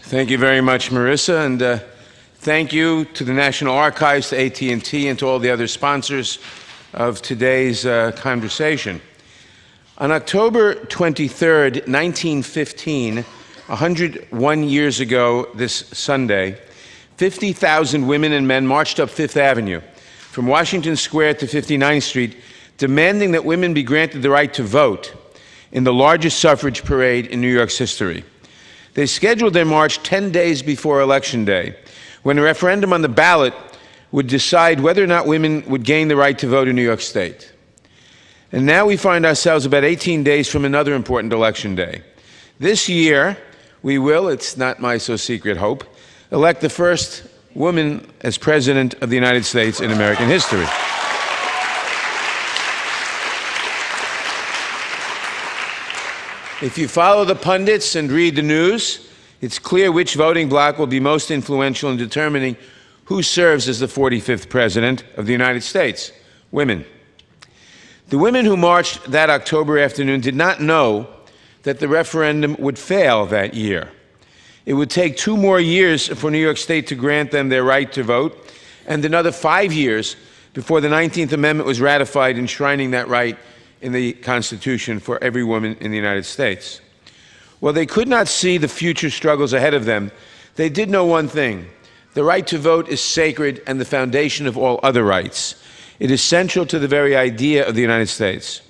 Thank you very much, Marissa, and thank you to the National Archives, to AT&T, and to all the other sponsors of today's conversation. On October 23rd, 1915, 101 years ago this Sunday, 50,000 women and men marched up Fifth Avenue from Washington Square to 59th Street, demanding that women be granted the right to vote in the largest suffrage parade in New York's history. They scheduled their march 10 days before Election Day, when a referendum on the ballot would decide whether or not women would gain the right to vote in New York State. And now we find ourselves about 18 days from another important election day. This year, we will, it's not my so secret hope, elect the first woman as President of the United States in American history. If you follow the pundits and read the news, it's clear which voting bloc will be most influential in determining who serves as the 45th President of the United States: women. The women who marched that October afternoon did not know that the referendum would fail that year. It would take 2 more years for New York State to grant them their right to vote, and another 5 years before the 19th Amendment was ratified, enshrining that right in the Constitution for every woman in the United States. While they could not see the future struggles ahead of them, they did know one thing: the right to vote is sacred and the foundation of all other rights. It is central to the very idea of the United States.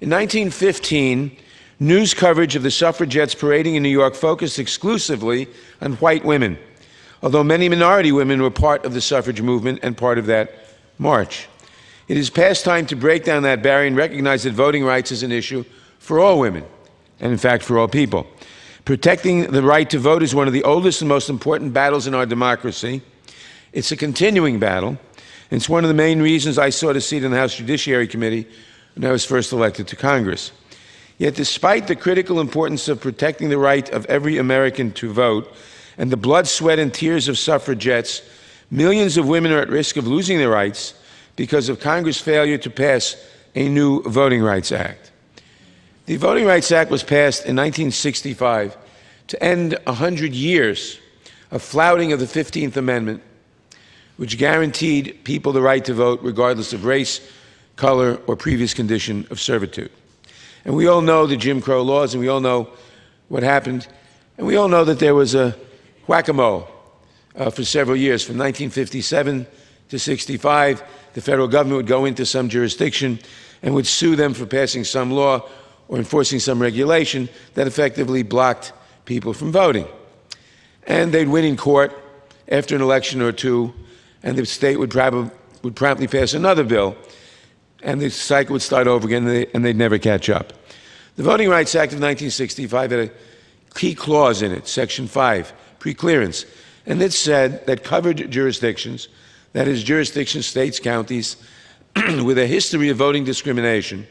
In 1915, news coverage of the suffragettes parading in New York focused exclusively on white women, although many minority women were part of the suffrage movement and part of that march. It is past time to break down that barrier and recognize that voting rights is an issue for all women, and in fact for all people. Protecting the right to vote is one of the oldest and most important battles in our democracy. It's a continuing battle. It's one of the main reasons I sought a seat in the House Judiciary Committee when I was first elected to Congress. Yet despite the critical importance of protecting the right of every American to vote and the blood, sweat, and tears of suffragettes, millions of women are at risk of losing their rights because of Congress' failure to pass a new Voting Rights Act. The Voting Rights Act was passed in 1965 to end 100 years of flouting of the 15th Amendment, which guaranteed people the right to vote regardless of race, color, or previous condition of servitude. And we all know the Jim Crow laws, and we all know what happened, and we all know that there was a whack-a-mole for several years. From 1957 to 65, the federal government would go into some jurisdiction and would sue them for passing some law or enforcing some regulation that effectively blocked people from voting. And they'd win in court after an election or two, and the state would promptly pass another bill, and the cycle would start over again, and they'd never catch up. The Voting Rights Act of 1965 had a key clause in it, Section 5, preclearance, and it said that covered jurisdictions, that is, jurisdictions, states, counties, with a history of voting discrimination,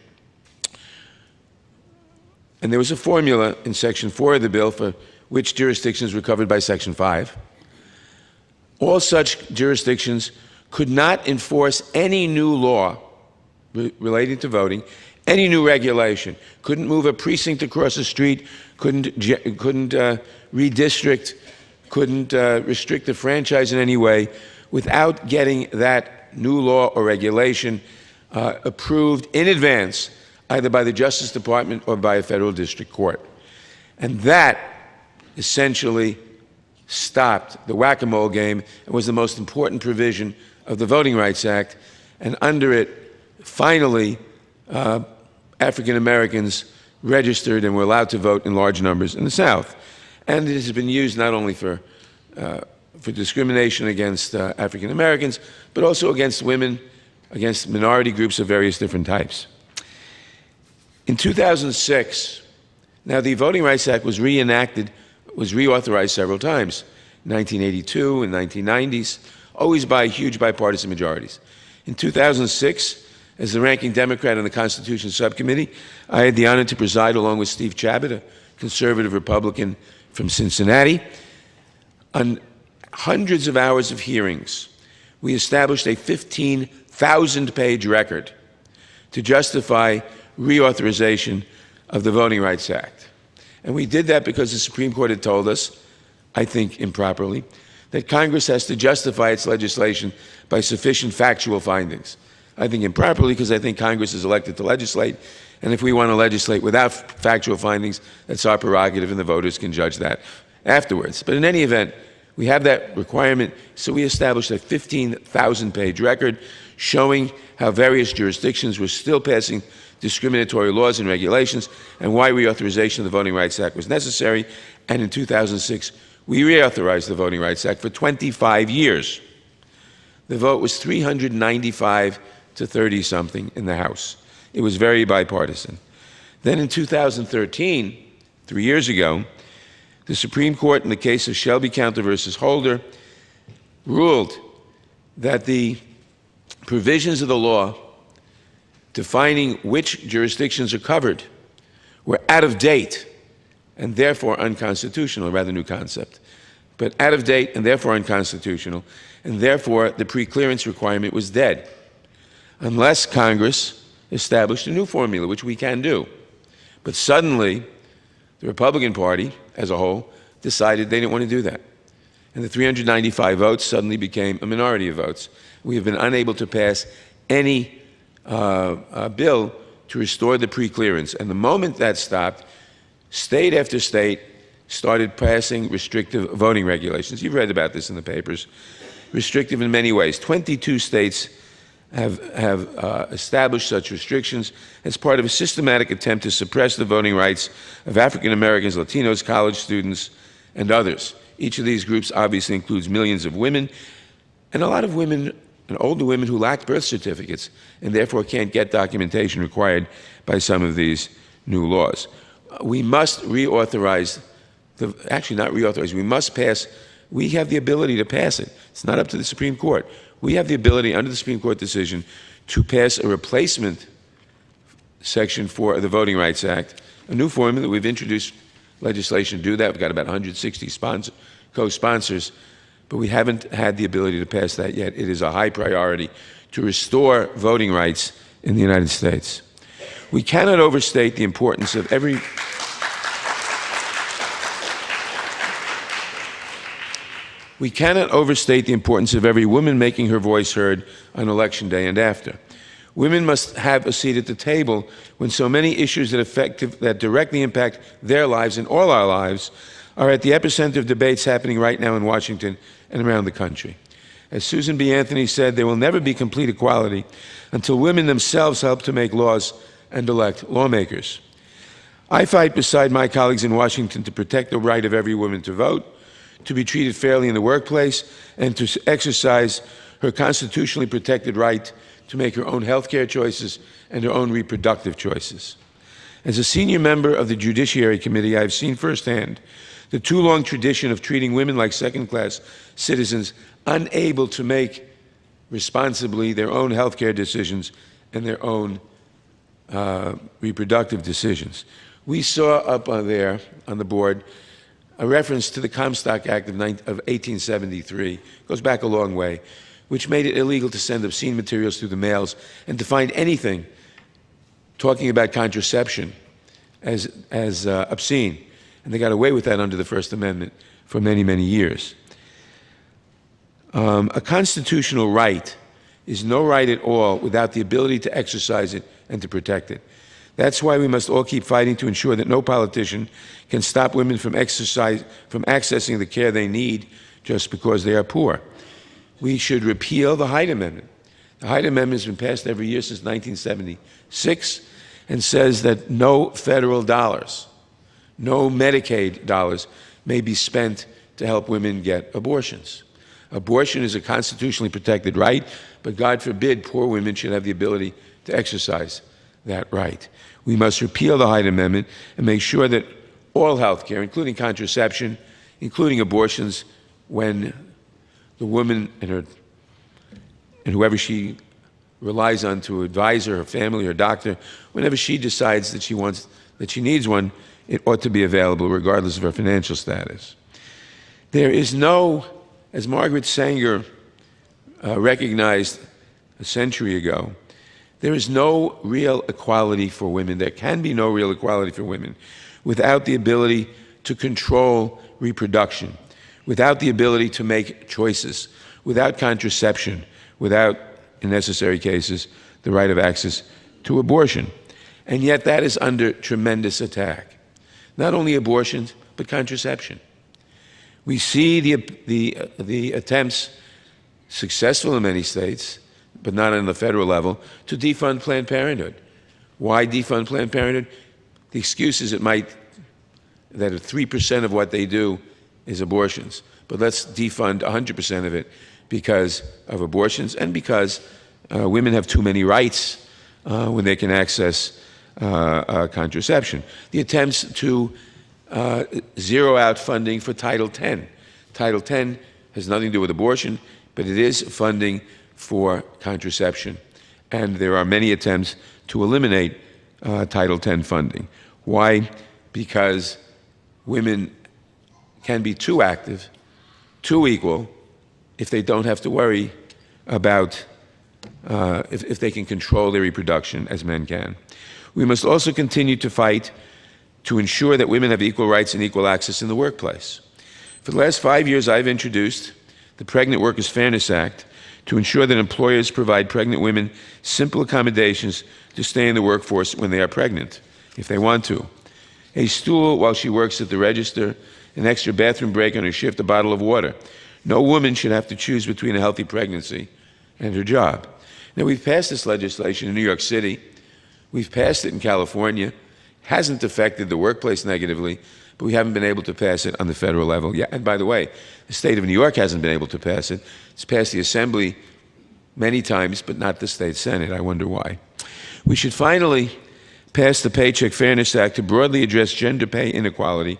and there was a formula in Section 4 of the bill for which jurisdictions were covered by Section 5. All such jurisdictions could not enforce any new law relating to voting, any new regulation, couldn't move a precinct across the street, couldn't redistrict, couldn't restrict the franchise in any way without getting that new law or regulation approved in advance, either by the Justice Department or by a federal district court. And that essentially stopped the whack-a-mole game and was the most important provision of the Voting Rights Act. And under it, finally, African Americans registered and were allowed to vote in large numbers in the South. And it has been used not only for discrimination against African Americans, but also against women, against minority groups of various different types. In 2006, now the Voting Rights Act was reauthorized several times, 1982 and 1990s, always by huge bipartisan majorities. In 2006, as the ranking Democrat on the Constitution Subcommittee, I had the honor to preside along with Steve Chabot, a conservative Republican from Cincinnati, on hundreds of hours of hearings. We established a 15,000-page record to justify reauthorization of the Voting Rights Act. And we did that because the Supreme Court had told us, I think improperly, that Congress has to justify its legislation by sufficient factual findings. I think improperly because I think Congress is elected to legislate, and if we want to legislate without factual findings, that's our prerogative, and the voters can judge that afterwards. But in any event, we have that requirement, so we established a 15,000-page record showing how various jurisdictions were still passing discriminatory laws and regulations and why reauthorization of the Voting Rights Act was necessary. And in 2006, we reauthorized the Voting Rights Act for 25 years. The vote was 395 to 30-something in the House. It was very bipartisan. Then in 2013, 3 years ago, the Supreme Court in the case of Shelby County versus Holder ruled that the provisions of the law defining which jurisdictions are covered were out of date and therefore unconstitutional, a rather new concept, but out of date and therefore unconstitutional, and therefore the preclearance requirement was dead, unless Congress established a new formula, which we can do. But suddenly, the Republican Party as a whole decided they didn't want to do that. And the 395 votes suddenly became a minority of votes. We have been unable to pass any bill to restore the preclearance. And the moment that stopped, state after state started passing restrictive voting regulations. You've read about this in the papers. Restrictive in many ways. 22 states have established such restrictions as part of a systematic attempt to suppress the voting rights of African Americans, Latinos, college students, and others. Each of these groups obviously includes millions of women, and a lot of women, and older women who lack birth certificates, and therefore can't get documentation required by some of these new laws. We must reauthorize, actually not reauthorize, we must pass, we have the ability to pass it. It's not up to the Supreme Court. We have the ability, under the Supreme Court decision, to pass a replacement section for the Voting Rights Act, a new formula. We've introduced legislation to do that. We've got about 160 co-sponsors, but we haven't had the ability to pass that yet. It is a high priority to restore voting rights in the United States. We cannot overstate the importance of every woman making her voice heard on Election Day and after. Women must have a seat at the table when so many issues that directly impact their lives and all our lives are at the epicenter of debates happening right now in Washington and around the country. As Susan B. Anthony said, there will never be complete equality until women themselves help to make laws and elect lawmakers. I fight beside my colleagues in Washington to protect the right of every woman to vote, to be treated fairly in the workplace, and to exercise her constitutionally protected right to make her own health care choices and her own reproductive choices. As a senior member of the Judiciary Committee, I have seen firsthand the too long tradition of treating women like second-class citizens, unable to make responsibly their own health care decisions and their own reproductive decisions. We saw up on there, on the board, a reference to the Comstock Act of 1873, goes back a long way, which made it illegal to send obscene materials through the mails and to find anything talking about contraception as obscene. And they got away with that under the First Amendment for many, many years. A constitutional right is no right at all without the ability to exercise it and to protect it. That's why we must all keep fighting to ensure that no politician can stop women from accessing the care they need just because they are poor. We should repeal the Hyde Amendment. The Hyde Amendment has been passed every year since 1976 and says that no federal dollars, no Medicaid dollars may be spent to help women get abortions. Abortion is a constitutionally protected right, but God forbid poor women should have the ability to exercise that right. We must repeal the Hyde Amendment and make sure that all health care, including contraception, including abortions, when the woman and whoever she relies on to advise her family, her doctor, whenever she decides that she needs one, it ought to be available regardless of her financial status. There is no, as Margaret Sanger recognized a century ago, there is no real equality for women. There can be no real equality for women without the ability to control reproduction. without the ability to make choices, without contraception, without, in necessary cases, the right of access to abortion. And yet that is under tremendous attack. Not only abortions, but contraception. We see the attempts, successful in many states, but not on the federal level, to defund Planned Parenthood. Why defund Planned Parenthood? The excuse is that 3% of what they do is abortions. But let's defund 100% of it because of abortions and because women have too many rights when they can access contraception. The attempts to zero out funding for Title X. Title X has nothing to do with abortion, but it is funding for contraception. And there are many attempts to eliminate Title X funding. Why? Because women can be too active, too equal, if they don't have to worry about if they can control their reproduction as men can. We must also continue to fight to ensure that women have equal rights and equal access in the workplace. For the last 5 years, I've introduced the Pregnant Workers Fairness Act to ensure that employers provide pregnant women simple accommodations to stay in the workforce when they are pregnant, if they want to. A stool while she works at the register, an extra bathroom break on her shift, a bottle of water. No woman should have to choose between a healthy pregnancy and her job. Now, we've passed this legislation in New York City. We've passed it in California. Hasn't affected the workplace negatively, but we haven't been able to pass it on the federal level yet. And by the way, the state of New York hasn't been able to pass it. It's passed the Assembly many times, but not the state Senate. I wonder why. We should finally pass the Paycheck Fairness Act to broadly address gender pay inequality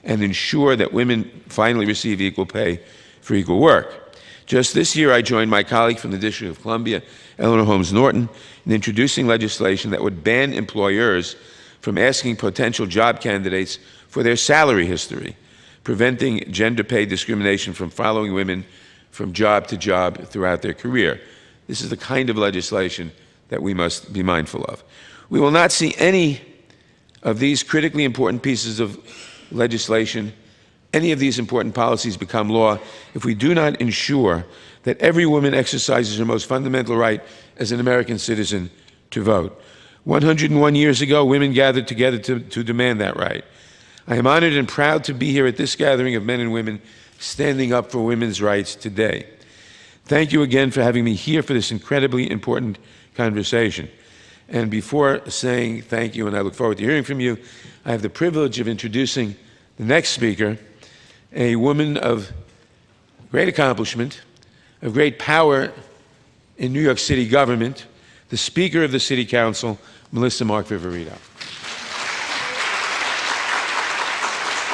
and ensure that women finally receive equal pay for equal work. Just this year, I joined my colleague from the District of Columbia, Eleanor Holmes Norton, in introducing legislation that would ban employers from asking potential job candidates for their salary history, preventing gender pay discrimination from following women from job to job throughout their career. This is the kind of legislation that we must be mindful of. We will not see any of these critically important pieces of legislation, any of these important policies become law if we do not ensure that every woman exercises her most fundamental right as an American citizen to vote. 101 years ago, women gathered together to demand that right. I am honored and proud to be here at this gathering of men and women standing up for women's rights today. Thank you again for having me here for this incredibly important conversation. And before saying thank you, and I look forward to hearing from you, I have the privilege of introducing the next speaker, a woman of great accomplishment, of great power in New York City government, the Speaker of the City Council, Melissa Mark-Viverito.